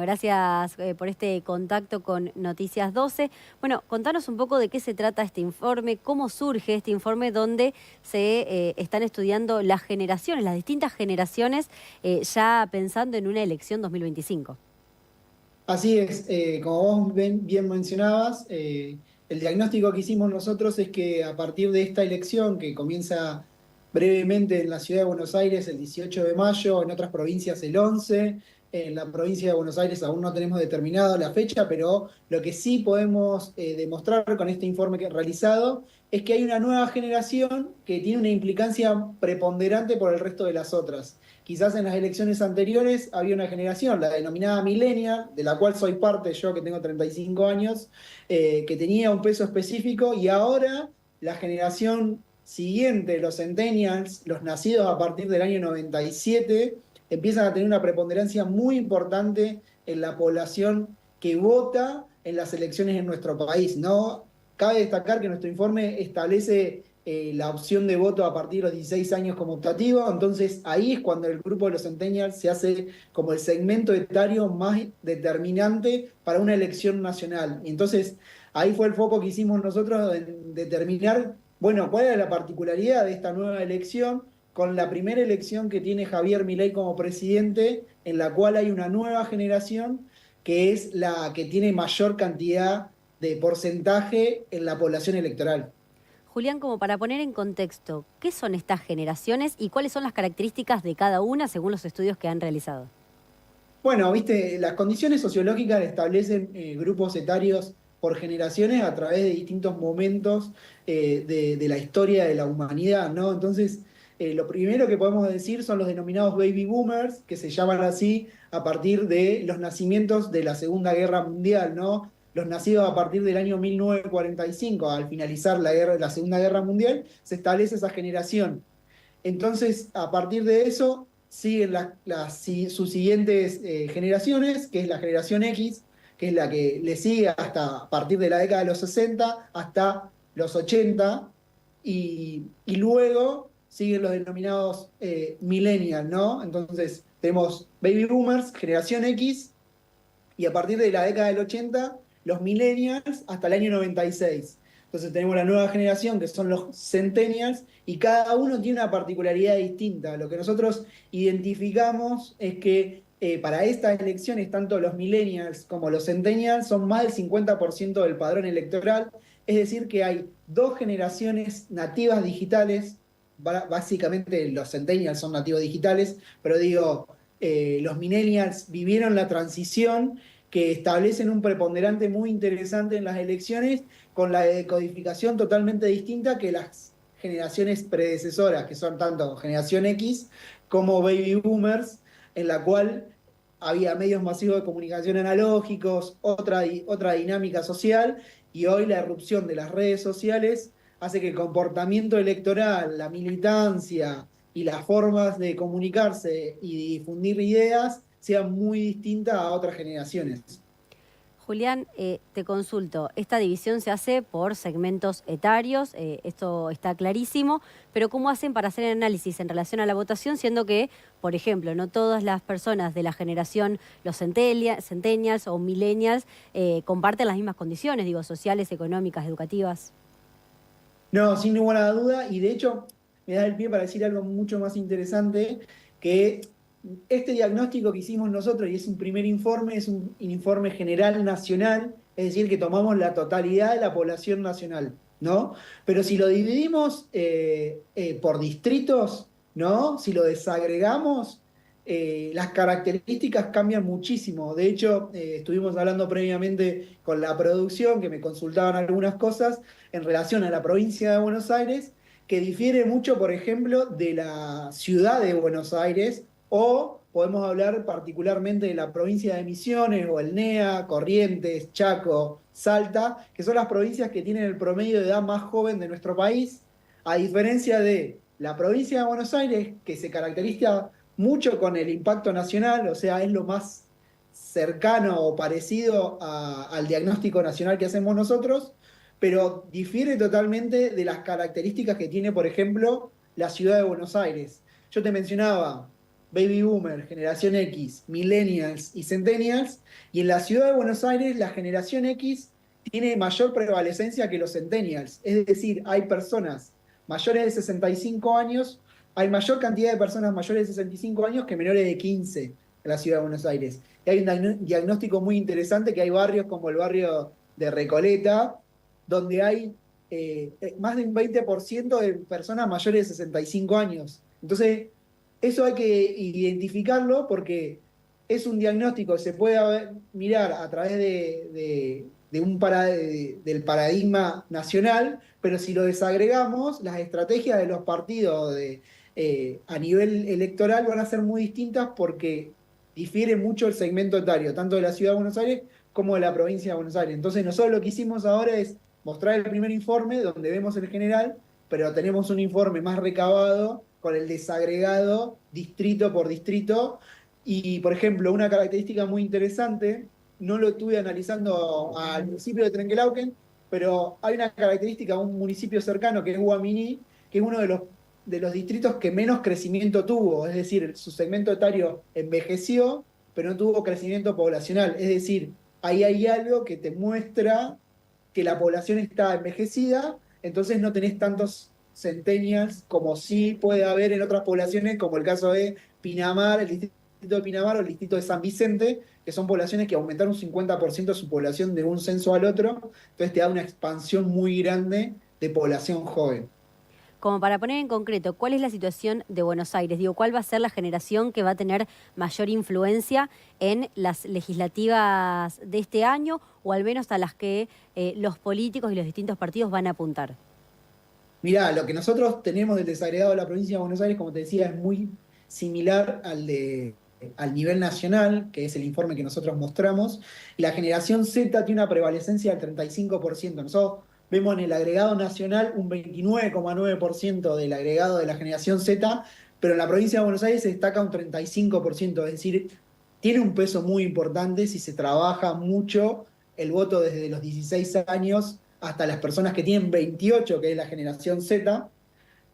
Gracias por este contacto con Noticias 12. Bueno, contanos un poco de qué se trata este informe, cómo surge este informe donde se están estudiando las generaciones, las distintas generaciones, ya pensando en una elección 2025. Así es, como vos bien mencionabas, el diagnóstico que hicimos nosotros es que a partir de esta elección que comienza brevemente en la ciudad de Buenos Aires el 18 de mayo, en otras provincias el 11, en la provincia de Buenos Aires aún no tenemos determinado la fecha, pero lo que sí podemos demostrar con este informe que he realizado es que hay una nueva generación que tiene una implicancia preponderante por el resto de las otras. Quizás en las elecciones anteriores había una generación, la denominada millennial, de la cual soy parte yo que tengo 35 años, que tenía un peso específico y ahora la generación siguiente, los centennials, los nacidos a partir del año 97, empiezan a tener una preponderancia muy importante en la población que vota en las elecciones en nuestro país, ¿no? Cabe destacar que nuestro informe establece la opción de voto a partir de los 16 años como optativo, entonces ahí es cuando el grupo de los centennials se hace como el segmento etario más determinante para una elección nacional. Y entonces ahí fue el foco que hicimos nosotros en determinar, bueno, cuál era la particularidad de esta nueva elección con la primera elección que tiene Javier Milei como presidente, en la cual hay una nueva generación que es la que tiene mayor cantidad de porcentaje en la población electoral. Julián, como para poner en contexto, ¿qué son estas generaciones y cuáles son las características de cada una según los estudios que han realizado? Bueno, viste, las condiciones sociológicas establecen grupos etarios por generaciones a través de distintos momentos de la historia de la humanidad, ¿no? Entonces, lo primero que podemos decir son los denominados baby boomers, que se llaman así a partir de los nacimientos de la Segunda Guerra Mundial, ¿no? Los nacidos a partir del año 1945, al finalizar la Segunda Guerra Mundial, se establece esa generación. Entonces, a partir de eso, siguen sus siguientes generaciones, que es la generación X, que es la que le sigue hasta a partir de la década de los 60 hasta los 80, y luego siguen los denominados millennials, ¿no? Entonces, tenemos baby boomers, generación X, y a partir de la década del 80, los millennials hasta el año 96. Entonces tenemos la nueva generación que son los centennials y cada uno tiene una particularidad distinta. Lo que nosotros identificamos es que para estas elecciones tanto los millennials como los centennials son más del 50% del padrón electoral, es decir que hay dos generaciones nativas digitales, básicamente los centennials son nativos digitales, pero digo, los millennials vivieron la transición que establecen un preponderante muy interesante en las elecciones con la decodificación totalmente distinta que las generaciones predecesoras, que son tanto generación X como baby boomers, en la cual había medios masivos de comunicación analógicos, otra dinámica social, y hoy la erupción de las redes sociales hace que el comportamiento electoral, la militancia y las formas de comunicarse y difundir ideas sean muy distintas a otras generaciones. Julián, te consulto, esta división se hace por segmentos etarios, esto está clarísimo, pero ¿cómo hacen para hacer el análisis en relación a la votación, siendo que, por ejemplo, no todas las personas de la generación, los centennials o millennials, comparten las mismas condiciones, digo, sociales, económicas, educativas? No, sin ninguna duda, y de hecho me da el pie para decir algo mucho más interesante, que este diagnóstico que hicimos nosotros, y es un primer informe, es un informe general nacional, es decir, que tomamos la totalidad de la población nacional, ¿no? Pero si lo dividimos por distritos, ¿no? Si lo desagregamos, las características cambian muchísimo. De hecho, estuvimos hablando previamente con la producción, que me consultaban algunas cosas en relación a la provincia de Buenos Aires, que difiere mucho, por ejemplo, de la ciudad de Buenos Aires, o podemos hablar particularmente de la provincia de Misiones o el NEA, Corrientes, Chaco, Salta, que son las provincias que tienen el promedio de edad más joven de nuestro país, a diferencia de la provincia de Buenos Aires, que se caracteriza mucho con el impacto nacional, o sea, es lo más cercano o parecido al diagnóstico nacional que hacemos nosotros, pero difiere totalmente de las características que tiene, por ejemplo, la ciudad de Buenos Aires. Yo te mencionaba Baby Boomer, Generación X, Millennials y Centennials, y en la ciudad de Buenos Aires la Generación X tiene mayor prevalecencia que los Centennials, es decir, hay personas mayores de 65 años, hay mayor cantidad de personas mayores de 65 años que menores de 15 en la ciudad de Buenos Aires. Y hay un diagnóstico muy interesante que hay barrios como el barrio de Recoleta, donde hay más de un 20% de personas mayores de 65 años. Entonces, eso hay que identificarlo porque es un diagnóstico que se puede mirar a través del paradigma nacional, pero si lo desagregamos, las estrategias de los partidos a nivel electoral van a ser muy distintas porque difiere mucho el segmento etario, tanto de la ciudad de Buenos Aires como de la provincia de Buenos Aires. Entonces, nosotros lo que hicimos ahora es mostrar el primer informe donde vemos el general, pero tenemos un informe más recabado con el desagregado distrito por distrito. Y, por ejemplo, una característica muy interesante, no lo estuve analizando al municipio de Trenquelauquen, pero hay una característica, un municipio cercano que es Guaminí, que es uno de los distritos que menos crecimiento tuvo, es decir, su segmento etario envejeció, pero no tuvo crecimiento poblacional. Es decir, ahí hay algo que te muestra que la población está envejecida, entonces no tenés tantos centennials como sí puede haber en otras poblaciones, como el caso de Pinamar, el distrito de Pinamar o el distrito de San Vicente, que son poblaciones que aumentaron un 50% su población de un censo al otro, entonces te da una expansión muy grande de población joven. Como para poner en concreto, ¿cuál es la situación de Buenos Aires? Digo, ¿cuál va a ser la generación que va a tener mayor influencia en las legislativas de este año o al menos a las que los políticos y los distintos partidos van a apuntar? Mirá, lo que nosotros tenemos del desagregado de la provincia de Buenos Aires, como te decía, es muy similar al nivel nacional, que es el informe que nosotros mostramos. Y la generación Z tiene una prevalecencia del 35%. Nosotros vemos en el agregado nacional un 29,9% del agregado de la generación Z, pero en la provincia de Buenos Aires se destaca un 35%. Es decir, tiene un peso muy importante si se trabaja mucho el voto desde los 16 años hasta las personas que tienen 28, que es la generación Z,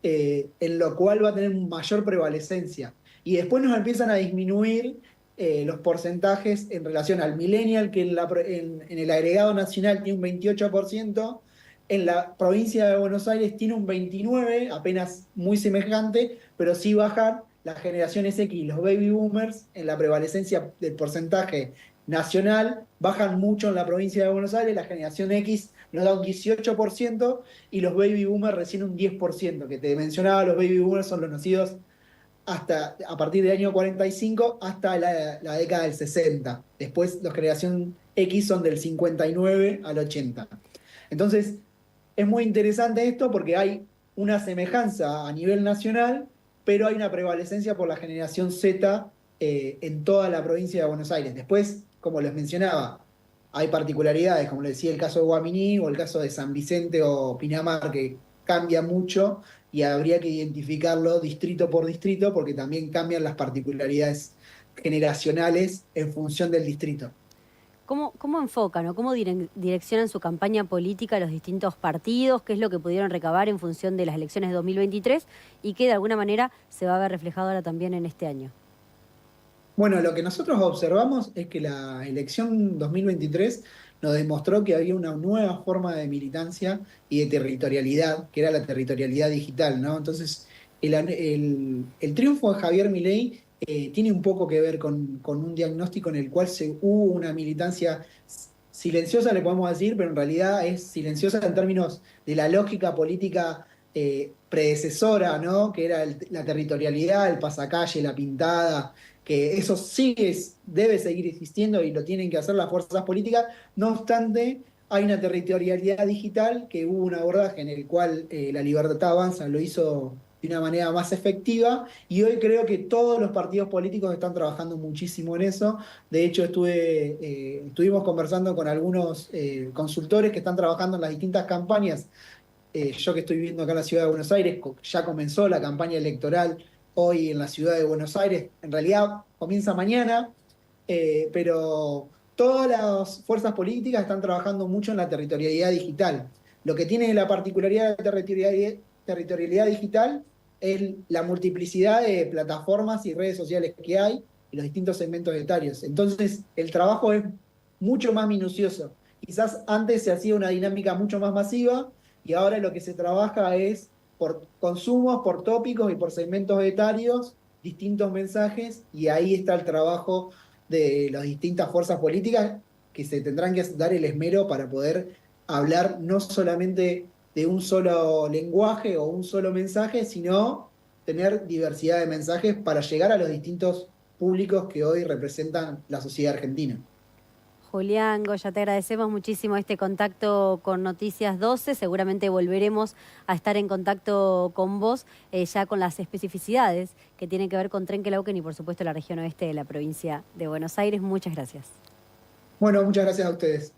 en lo cual va a tener mayor prevalecencia. Y después nos empiezan a disminuir los porcentajes en relación al millennial, que en el agregado nacional tiene un 28%, en la provincia de Buenos Aires tiene un 29%, apenas muy semejante, pero sí bajan las generaciones X, los baby boomers, en la prevalecencia del porcentaje nacional, bajan mucho en la provincia de Buenos Aires, la generación X nos da un 18% y los baby boomers recién un 10%, que te mencionaba, los baby boomers son los nacidos hasta a partir del año 45 hasta la década del 60. Después los generación X son del 59 al 80. Entonces, es muy interesante esto porque hay una semejanza a nivel nacional, pero hay una prevalecencia por la generación Z en toda la provincia de Buenos Aires. Después, como les mencionaba, hay particularidades, como les decía, el caso de Guaminí o el caso de San Vicente o Pinamar, que cambia mucho y habría que identificarlo distrito por distrito porque también cambian las particularidades generacionales en función del distrito. ¿Cómo enfocan o cómo direccionan su campaña política los distintos partidos? ¿Qué es lo que pudieron recabar en función de las elecciones de 2023 y que de alguna manera se va a ver reflejado ahora también en este año? Bueno, lo que nosotros observamos es que la elección 2023 nos demostró que había una nueva forma de militancia y de territorialidad, que era la territorialidad digital, ¿no? Entonces, el triunfo de Javier Milei tiene un poco que ver con un diagnóstico en el cual hubo una militancia silenciosa, le podemos decir, pero en realidad es silenciosa en términos de la lógica política predecesora, ¿no? Que era la territorialidad, el pasacalle, la pintada, que eso sigue, debe seguir existiendo y lo tienen que hacer las fuerzas políticas. No obstante, hay una territorialidad digital que hubo un abordaje en el cual la Libertad Avanza lo hizo de una manera más efectiva y hoy creo que todos los partidos políticos están trabajando muchísimo en eso. De hecho, estuvimos conversando con algunos consultores que están trabajando en las distintas campañas. Yo que estoy viviendo acá en la ciudad de Buenos Aires, ya comenzó la campaña electoral hoy en la ciudad de Buenos Aires. En realidad comienza mañana, pero todas las fuerzas políticas están trabajando mucho en la territorialidad digital. Lo que tiene la particularidad de la territorialidad digital es la multiplicidad de plataformas y redes sociales que hay y los distintos segmentos etarios. Entonces, el trabajo es mucho más minucioso. Quizás antes se hacía una dinámica mucho más masiva y ahora lo que se trabaja es por consumos, por tópicos y por segmentos etarios, distintos mensajes, y ahí está el trabajo de las distintas fuerzas políticas que se tendrán que dar el esmero para poder hablar no solamente de un solo lenguaje o un solo mensaje, sino tener diversidad de mensajes para llegar a los distintos públicos que hoy representan la sociedad argentina. Julián Goya, te agradecemos muchísimo este contacto con Noticias 12. Seguramente volveremos a estar en contacto con vos ya con las especificidades que tienen que ver con Trenquelauquen y por supuesto la región oeste de la provincia de Buenos Aires. Muchas gracias. Bueno, muchas gracias a ustedes.